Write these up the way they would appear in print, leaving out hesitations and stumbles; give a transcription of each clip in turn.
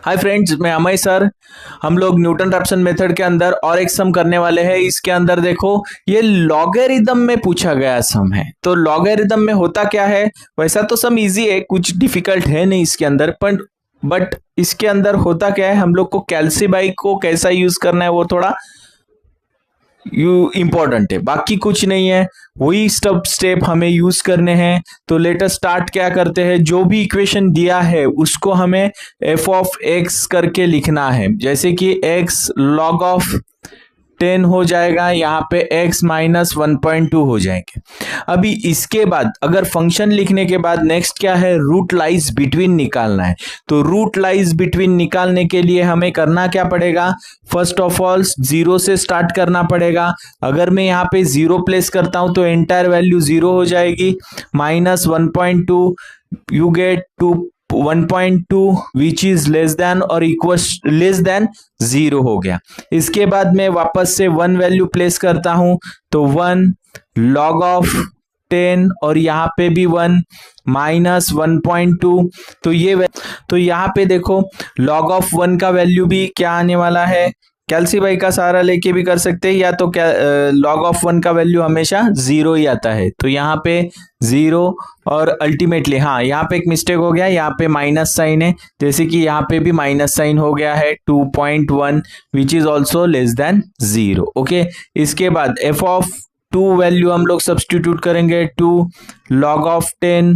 Hi friends, मैं Amay sir. हम लोग न्यूटन रैप्सन मेथड के अंदर और एक सम करने वाले हैं। इसके अंदर देखो, ये लॉगरिदम में पूछा गया सम है। तो लॉगरिदम में होता क्या है, वैसा तो सम इजी है, कुछ डिफिकल्ट है नहीं इसके अंदर, पर बट इसके अंदर होता क्या है, हम लोग को कैल्सीबाई को कैसा यूज करना है वो थोड़ा इम्पोर्टेंट है, बाकी कुछ नहीं है। वही स्टेप हमें यूज करने हैं। तो लेट अस स्टार्ट। क्या करते हैं, जो भी इक्वेशन दिया है उसको हमें एफ ऑफ एक्स करके लिखना है। जैसे कि एक्स लॉग ऑफ 10 हो जाएगा, यहाँ पे x माइनस 1.2 हो जाएंगे। अभी इसके बाद अगर फंक्शन लिखने के बाद नेक्स्ट क्या है, रूट लाइज बिटवीन निकालना है। तो रूट लाइज बिटवीन निकालने के लिए हमें करना क्या पड़ेगा, फर्स्ट ऑफ ऑल जीरो से स्टार्ट करना पड़ेगा। अगर मैं यहाँ पे जीरो प्लेस करता हूं तो एंटायर वैल्यू जीरो हो जाएगी। Minus 1.2 you get 1.2 which is less than और इक्वल लेस देन जीरो हो गया। इसके बाद मैं वापस से 1 वैल्यू प्लेस करता हूं तो 1 लॉग ऑफ 10 और यहाँ पे भी 1 माइनस 1.2। तो यहाँ पे देखो लॉग ऑफ 1 का वैल्यू भी क्या आने वाला है, कैल्सीबाई का सहारा लेके भी कर सकते हैं, या तो क्या लॉग ऑफ 1 का वैल्यू हमेशा जीरो ही आता है। तो यहाँ पे जीरो और अल्टीमेटली हाँ, यहाँ पे एक मिस्टेक हो गया, यहाँ पे माइनस साइन है, जैसे कि यहाँ पे भी माइनस साइन हो गया है 2.1 which is also less than zero. Okay, इसके बाद एफ ऑफ 2 वैल्यू हम लोग सब्सटीट्यूट करेंगे। 2 लॉग ऑफ 10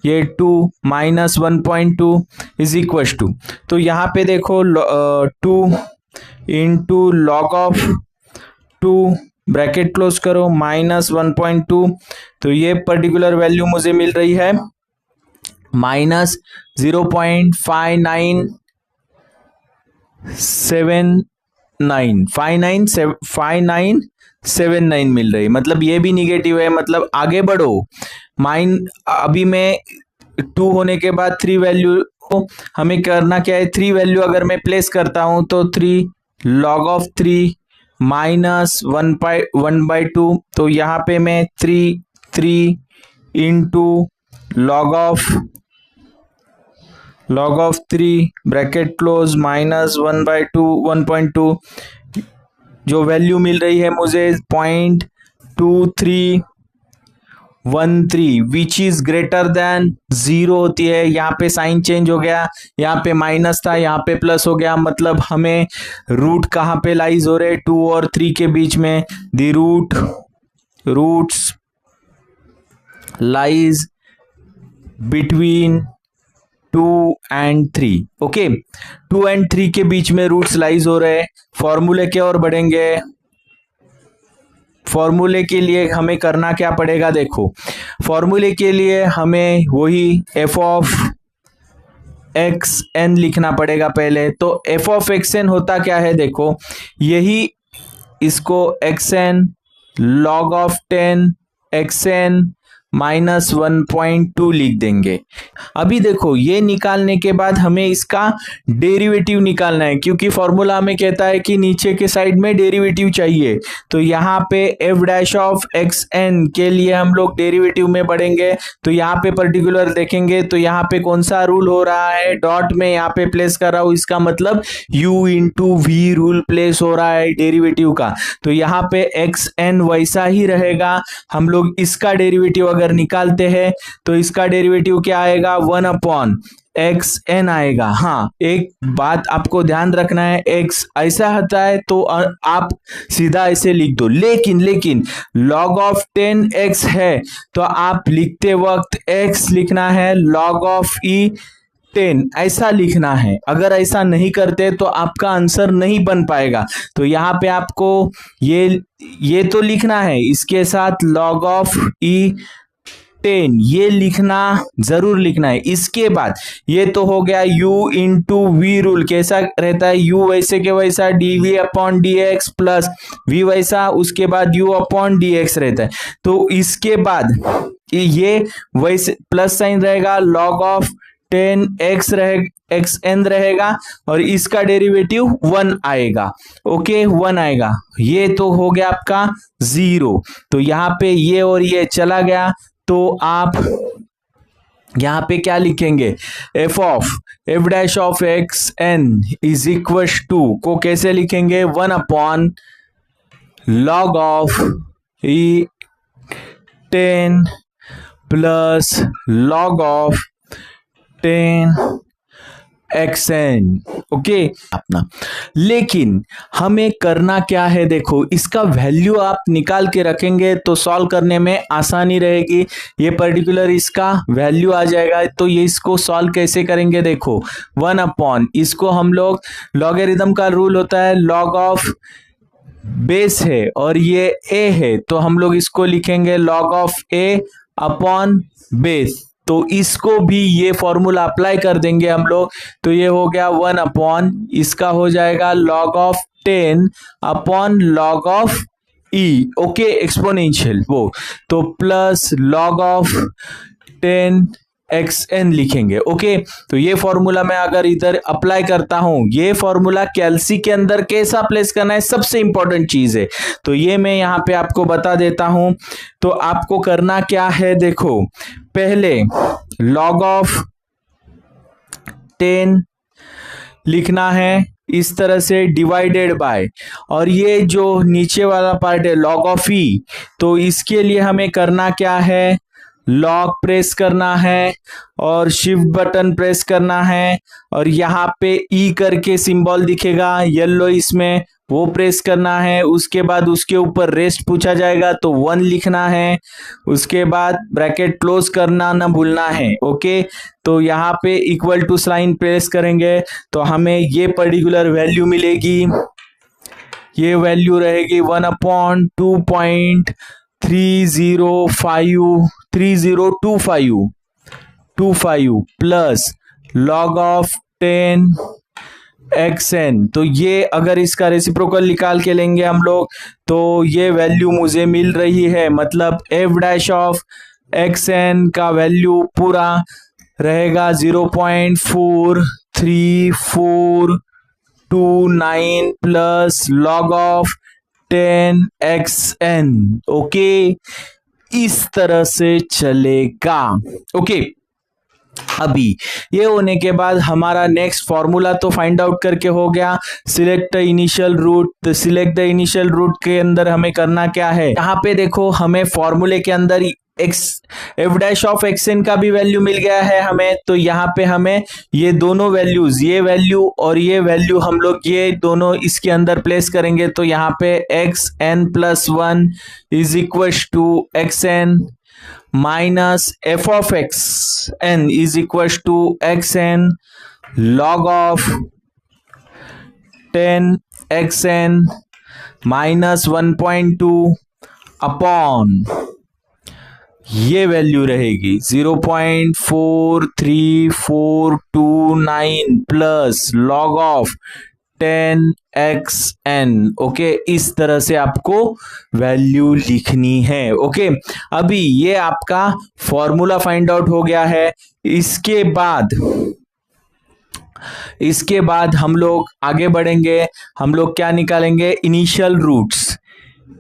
ये 2 माइनस 1.2 इज इक्वल टू, तो यहाँ पे देखो 2 into log of 2 bracket close करो माइनस 1.2। तो ये पर्टिकुलर वैल्यू मुझे मिल रही है माइनस 0.5979 मिल रही। मतलब ये भी निगेटिव है, मतलब आगे बढ़ो। अभी मैं 2 होने के बाद 3 वैल्यू हमें करना क्या है, 3 वैल्यू अगर मैं प्लेस करता हूं तो 3 लॉग ऑफ 3 माइनस 1/2। तो यहाँ पे मैं 3 into log of 3 bracket close minus 1/2 जो वैल्यू मिल रही है मुझे 0.2313 which is greater than zero होती है। यहाँ पे साइन चेंज हो गया, यहाँ पे माइनस था, यहाँ पे प्लस हो गया। मतलब हमें रूट कहाँ पे लाइज हो रहे, 2 और 3 के बीच में। The roots lies between 2 and 3। Okay, 2 and 3 के बीच में रूट्स लाइज हो रहे। फॉर्मूले के और बढ़ेंगे। फॉर्मूले के लिए हमें करना क्या पड़ेगा, देखो फॉर्मूले के लिए हमें वही एफ ऑफ एक्स एन लिखना पड़ेगा पहले। तो एफ ऑफ एक्स एन होता क्या है, देखो यही, इसको x n log of 10 x n minus 1.2 लिख देंगे। अभी देखो ये निकालने के बाद हमें इसका डेरिवेटिव निकालना है, क्योंकि फॉर्मूला हमें कहता है कि नीचे के साइड में डेरिवेटिव चाहिए। तो यहाँ पे f dash of x n के लिए हम लोग डेरिवेटिव में बढ़ेंगे। तो यहाँ पे पर्टिकुलर देखेंगे तो यहाँ पे कौन सा रूल हो रहा है, डॉट में यहाँ पे प्लेस कर रहा हूं, इसका मतलब u into v rule place हो रहा है डेरिवेटिव का। तो यहाँ पे एक्स एन वैसा ही रहेगा। हम लोग इसका डेरिवेटिव अगर निकालते हैं तो इसका डेरिवेटिव क्या आएगा, 1/x(n) आएगा। हाँ, एक बात आपको ध्यान रखना है, x ऐसा होता है तो आप सीधा ऐसे लिख दो, लेकिन log ऑफ 10x है तो आप लिखते वक्त x लिखना है, log ऑफ e 10 ऐसा लिखना है। अगर ऐसा नहीं करते तो आपका आंसर नहीं बन पाएगा। तो यहाँ पे आपको ये तो लिखना है, इसके साथ log ऑफ e 10 ये लिखना जरूर लिखना है। इसके बाद ये तो हो गया u इंटू वी रूल, कैसा रहता है, u वैसे के वैसा dv upon dx plus v वैसा, उसके बाद u अपॉन dx रहता है। तो इसके बाद ये वैसे प्लस साइन रहेगा, log ऑफ 10x xn रहेगा और इसका डेरिवेटिव 1 आएगा। ओके, 1 आएगा। ये तो हो गया आपका 0। तो यहाँ पे ये और ये चला गया, तो आप यहाँ पे क्या लिखेंगे, f dash of x n is equal to को कैसे लिखेंगे, 1 log of e 10 plus log of 10 xn। Okay अपना, लेकिन हमें करना क्या है, देखो इसका वैल्यू आप निकाल के रखेंगे तो सॉल्व करने में आसानी रहेगी। ये पर्टिकुलर इसका वैल्यू आ जाएगा, तो ये इसको सॉल्व कैसे करेंगे, देखो 1 इसको हम लोग, लॉगरिथम का रूल होता है log ऑफ बेस है और ये a है, तो हम लोग इसको लिखेंगे log of a upon base. तो इसको भी ये फॉर्मूला अप्लाई कर देंगे हम लोग, तो ये हो गया 1 इसका हो जाएगा log of 10 upon log of E, okay exponential वो, तो प्लस log ऑफ 10 xn लिखेंगे। ओके, तो ये फॉर्मूला मैं अगर इधर अप्लाई करता हूं, ये फॉर्मूला कैल्सी के अंदर कैसा प्लेस करना है सबसे इंपॉर्टेंट चीज है, तो ये मैं यहां पे आपको बता देता हूं। तो आपको करना क्या है, देखो पहले log ऑफ 10 लिखना है इस तरह से डिवाइडेड बाय, और ये जो नीचे वाला पार्ट है log ऑफ ई, तो इसके लिए हमें करना क्या है, लॉक प्रेस करना है और शिफ्ट बटन प्रेस करना है, और यहाँ पे ई करके सिंबल दिखेगा येलो इसमें, वो प्रेस करना है। उसके बाद उसके ऊपर रेस्ट पूछा जाएगा तो 1 लिखना है, उसके बाद ब्रैकेट क्लोज करना ना भूलना है। ओके, तो यहाँ पे इक्वल टू साइन प्रेस करेंगे तो हमें ये पर्टिकुलर वैल्यू मिलेगी, ये वैल्यू रहेगी 1/2.3025 प्लस log ऑफ 10 xn। तो ये अगर इसका रेसिप्रोकल निकाल के लेंगे हम लोग तो ये वैल्यू मुझे मिल रही है, मतलब f डैश ऑफ xn का वैल्यू पूरा रहेगा 0.434229 plus log of 10 xn। Okay, इस तरह से चलेगा। ओके, अभी ये होने के बाद हमारा नेक्स्ट फॉर्मूला तो फाइंड आउट करके हो गया, सिलेक्ट द इनिशियल रूट। तो सिलेक्ट द इनिशियल रूट के अंदर हमें करना क्या है, यहाँ पे देखो हमें फॉर्मूले के अंदर एफ डैश ऑफ एक्सएन का भी वैल्यू मिल गया है हमें, तो यहाँ पे हमें ये दोनों वैल्यूज, ये वैल्यू और ये वैल्यू हम लोग ये दोनों इसके अंदर प्लेस करेंगे। तो यहाँ पे x n plus 1 is equal to x n minus f of x n is equal to x n log of 10 x n minus 1.2 upon ये वैल्यू रहेगी 0.43429 plus log of 10 xn। Okay, इस तरह से आपको वैल्यू लिखनी है। Okay, अभी ये आपका फॉर्मूला फाइंड आउट हो गया है। इसके बाद हम लोग आगे बढ़ेंगे, हम लोग क्या निकालेंगे, इनिशियल रूट्स।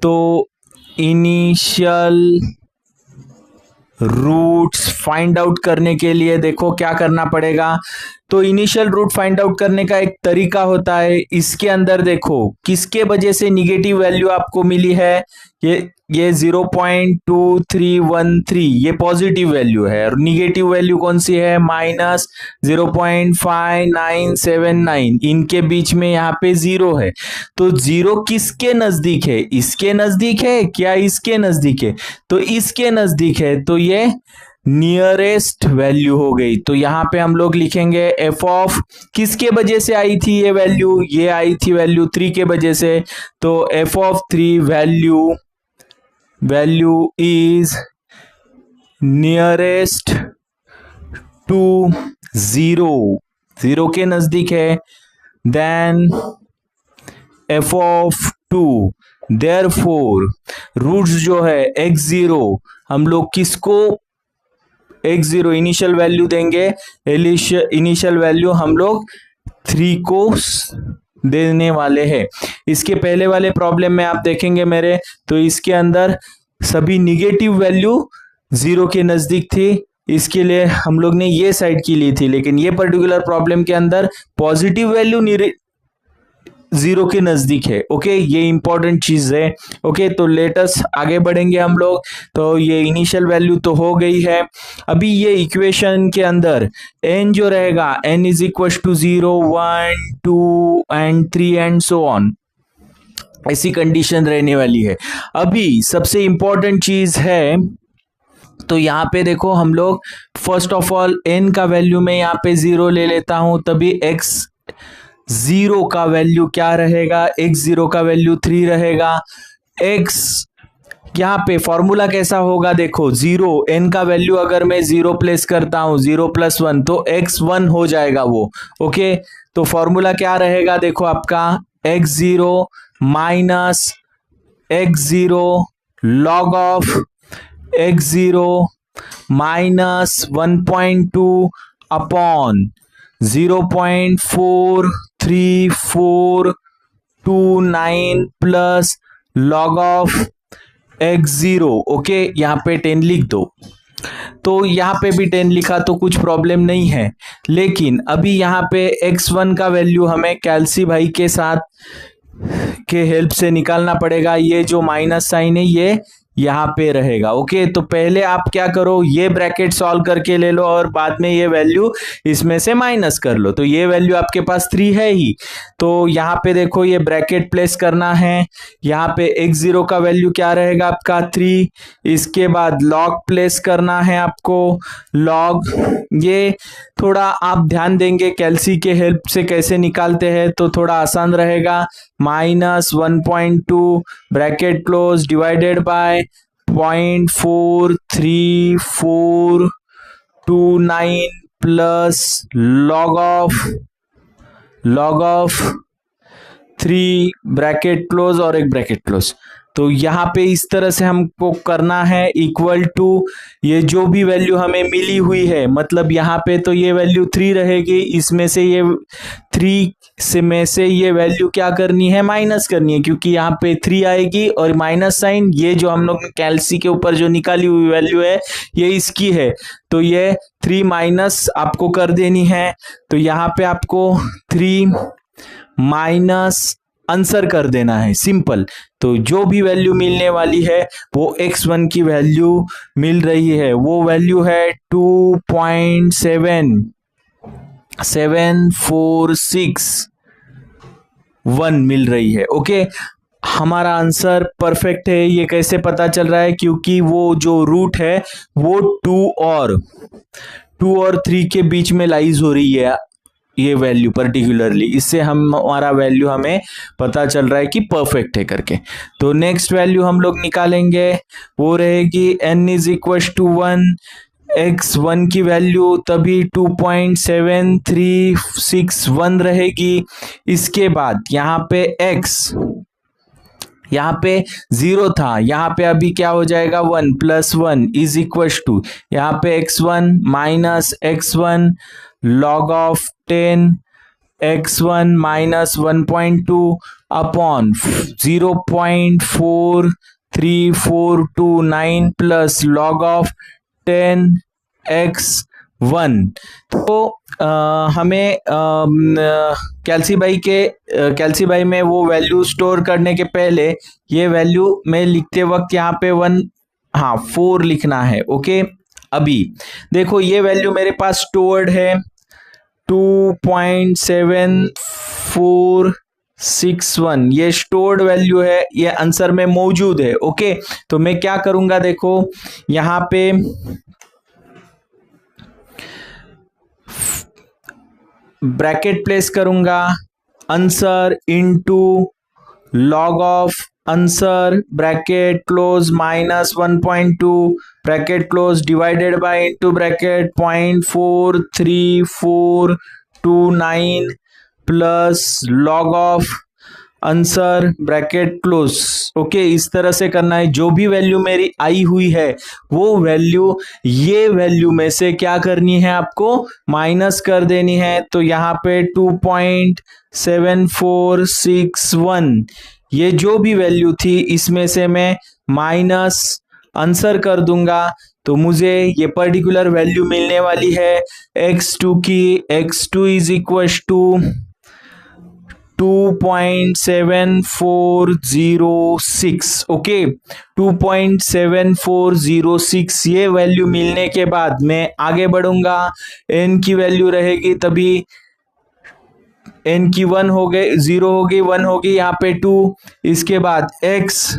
तो इनिशियल रूट्स फाइंड आउट करने के लिए देखो क्या करना पड़ेगा। तो इनिशियल रूट फाइंड आउट करने का एक तरीका होता है, इसके अंदर देखो किसके वजह से निगेटिव वैल्यू आपको मिली है, ये 0.2313 ये पॉजिटिव वैल्यू है, और निगेटिव वैल्यू कौन सी है, माइनस 0.5979, इनके बीच में यहाँ पे 0 है। तो 0 किसके नजदीक है, इसके नजदीक है क्या, इसके नजदीक है, तो इसके नजदीक है, तो ये नियरेस्ट वैल्यू हो गई। तो यहाँ पे हम लोग लिखेंगे एफ ऑफ किसके वजह से आई थी ये वैल्यू, ये आई थी वैल्यू 3 के वजह से, तो f of 3 value is nearest to 0 के नजदीक है, then f of 2 therefore roots जो है x0 हम लोग किसको x0 इनिशियल वैल्यू देंगे, इनिशियल वैल्यू हम लोग 3 को देने वाले हैं। इसके पहले वाले प्रॉब्लम में आप देखेंगे मेरे, तो इसके अंदर सभी निगेटिव वैल्यू 0 के नजदीक थी, इसके लिए हम लोग ने ये साइड की ली थी, लेकिन ये पर्टिकुलर प्रॉब्लम के अंदर पॉजिटिव वैल्यू जीरो के नजदीक है। ओके, ये इंपॉर्टेंट चीज है। ओके, तो लेटस आगे बढ़ेंगे हम लोग। तो ये इनिशियल वैल्यू तो हो गई है। अभी ये इक्वेशन के अंदर n जो रहेगा, n is equal to 0, 1, 2 and 3 and so on, ऐसी कंडीशन रहने वाली है। अभी सबसे इंपॉर्टेंट चीज है, तो यहाँ पे देखो हम लोग फर्स्ट ऑफ ऑल n का वैल्यू में यहाँ पे 0 ले लेता हूं, तभी x 0 का वैल्यू क्या रहेगा, x0 का वैल्यू 3 रहेगा। x यहाँ पे फॉर्मूला कैसा होगा, देखो 0 n का वैल्यू अगर मैं 0 प्लेस करता हूं, 0 + 1 तो x1 हो जाएगा वो। ओके, तो फॉर्मूला क्या रहेगा, देखो आपका x0 minus x0 log of x0 minus 1.2 upon 0.43429 plus log of x0। Okay, यहाँ पे 10 लिख दो। तो यहाँ पे भी 10 लिखा तो कुछ प्रॉब्लम नहीं है, लेकिन अभी यहाँ पे x1 का वैल्यू हमें कैल्सी भाई के साथ के हेल्प से निकालना पड़ेगा। ये जो माइनस साइन है ये यहाँ पे रहेगा। ओके, तो पहले आप क्या करो, ये ब्रैकेट सॉल्व करके ले लो और बाद में ये वैल्यू इसमें से माइनस कर लो। तो ये वैल्यू आपके पास 3 है ही, तो यहाँ पे देखो ये ब्रैकेट प्लेस करना है। यहाँ पे x0 का वैल्यू क्या रहेगा आपका 3, इसके बाद लॉग प्लेस करना है आपको, लॉग। ये थोड़ा आप ध्यान देंगे कैल्सी के हेल्प से कैसे निकालते हैं तो थोड़ा आसान रहेगा। Minus 1.2 bracket close divided by 0.43429 plus log of 3 bracket close और एक ब्रैकेट क्लोज। तो यहाँ पे इस तरह से हमको करना है, इक्वल टू ये जो भी वैल्यू हमें मिली हुई है, मतलब यहाँ पे तो ये वैल्यू 3 रहेगी, इसमें से ये 3 में से ये वैल्यू क्या करनी है, माइनस करनी है, क्योंकि यहाँ पे 3 आएगी और माइनस साइन, ये जो हम लोग कैल्सी के ऊपर जो निकाली हुई वैल्यू है ये इसकी है, तो ये 3 माइनस आपको कर देनी है। तो यहाँ पे आपको 3 माइनस आंसर कर देना है, सिंपल। तो जो भी वैल्यू मिलने वाली है वो x1 की वैल्यू मिल रही है, वो वैल्यू है 2.7461 मिल रही है। ओके, हमारा आंसर परफेक्ट है। ये कैसे पता चल रहा है, क्योंकि वो जो रूट है वो 2 और 3 के बीच में लाइज हो रही है ये वैल्यू पर्टिकुलरली, इससे हमारा वैल्यू हमें पता चल रहा है कि परफेक्ट है करके। तो नेक्स्ट वैल्यू हम लोग निकालेंगे, वो रहेगी n is equal to 1, x1 की वैल्यू तभी 2.7361 रहेगी। इसके बाद यहाँ पे x यहाँ पे 0 था, यहाँ पे अभी क्या हो जाएगा 1 + 1 इज इक्वल टू यहाँ पे x1 minus x1 log of 10 x1 minus 1.2 upon 0.43429 plus log of 10 x1। तो हमें कैल्सी बाई में वो वैल्यू स्टोर करने के पहले ये वैल्यू में लिखते वक्त यहाँ पे 4 लिखना है। ओके, अभी देखो ये वैल्यू मेरे पास स्टोर्ड है 2.7461, ये स्टोर्ड वैल्यू है, ये आंसर में मौजूद है। ओके, तो मैं क्या करूंगा, देखो यहाँ पे ब्रैकेट प्लेस करूंगा, answer into log of answer bracket close minus 1.2 bracket close divided by into bracket 0.43429 plus log of answer bracket close. Okay, इस तरह से करना है। जो भी वैल्यू मेरी आई हुई है वो वैल्यू ये वैल्यू में से क्या करनी है, आपको माइनस कर देनी है। तो यहाँ पे 2.7461 ये जो भी वैल्यू थी इसमें से मैं माइनस आंसर कर दूंगा। तो मुझे ये पर्टिकुलर वैल्यू मिलने वाली है x2 की। x2 is equal to 2.7406। Okay, 2.7406 ये वैल्यू मिलने के बाद मैं आगे बढ़ूंगा। n की वैल्यू रहेगी तभी, n की 1 हो गई, 0 होगी, 1 होगी, यहाँ पे 2। इसके बाद x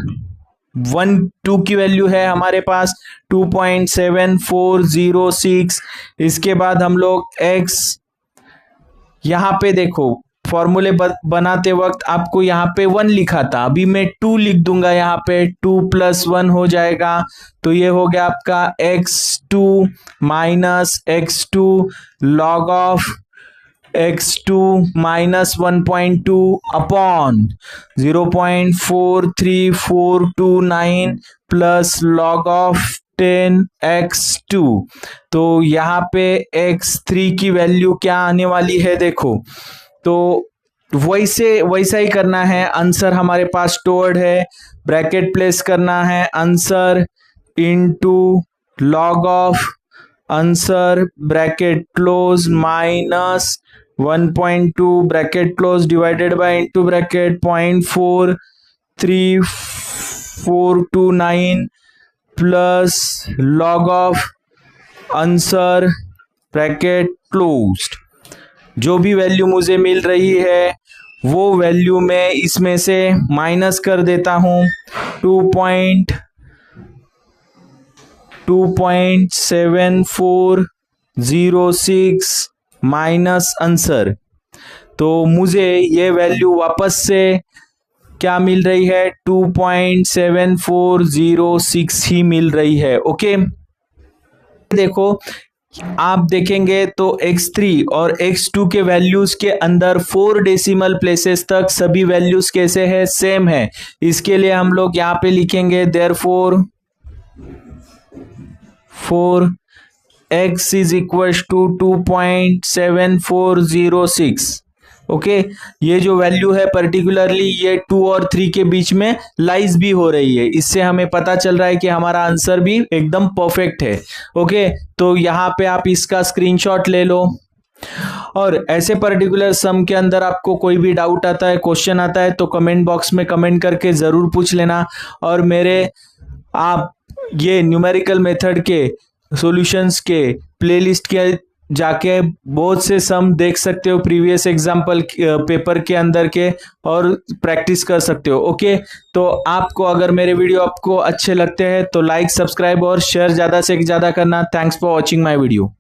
2 की वैल्यू है हमारे पास 2.7406। इसके बाद हम लोग x, यहाँ पे देखो फॉर्मूले बनाते वक्त आपको यहाँ पे 1 लिखा था, अभी मैं 2 लिख दूंगा, यहाँ पे 2 + 1 हो जाएगा। तो ये हो गया आपका x2 minus x2 log of x2 minus 1.2 upon 0.43429 plus log of 10x2। तो यहाँ पे x3 की वैल्यू क्या आने वाली है देखो, तो वैसा ही करना है। आंसर हमारे पास स्टोर्ड है, ब्रैकेट प्लेस करना है, answer into log of answer bracket close minus 1.2 bracket close divided by into bracket 0.43429 plus log of answer bracket closed. जो भी वैल्यू मुझे मिल रही है वो वैल्यू मैं इसमें से माइनस कर देता हूं। 2.7406 माइनस आंसर, तो मुझे ये वैल्यू वापस से क्या मिल रही है, 2.7406 ही मिल रही है। ओके, देखो आप देखेंगे तो x3 और x2 के वैल्यूज के अंदर 4 डेसिमल प्लेसेस तक सभी वैल्यूज कैसे है, सेम है। इसके लिए हम लोग यहाँ पे लिखेंगे therefore x is equal to 2.7406। Okay, ये जो वैल्यू है पर्टिकुलरली ये 2 और 3 के बीच में लाइज भी हो रही है, इससे हमें पता चल रहा है कि हमारा आंसर भी एकदम परफेक्ट है। ओके, तो यहाँ पे आप इसका स्क्रीनशॉट ले लो। और ऐसे पर्टिकुलर सम के अंदर आपको कोई भी डाउट आता है, क्वेश्चन आता है, तो कमेंट बॉक्स में कमेंट करके ज़रूर पूछ लेना। और मेरे आप ये न्यूमेरिकल मेथड के सॉल्यूशंस के प्लेलिस्ट के जाके बहुत से सम देख सकते हो प्रीवियस एग्जाम्पल पेपर के अंदर के, और प्रैक्टिस कर सकते हो। ओके, तो आपको अगर मेरे वीडियो आपको अच्छे लगते हैं तो लाइक, सब्सक्राइब और शेयर ज़्यादा से ज़्यादा करना। Thanks for watching my video.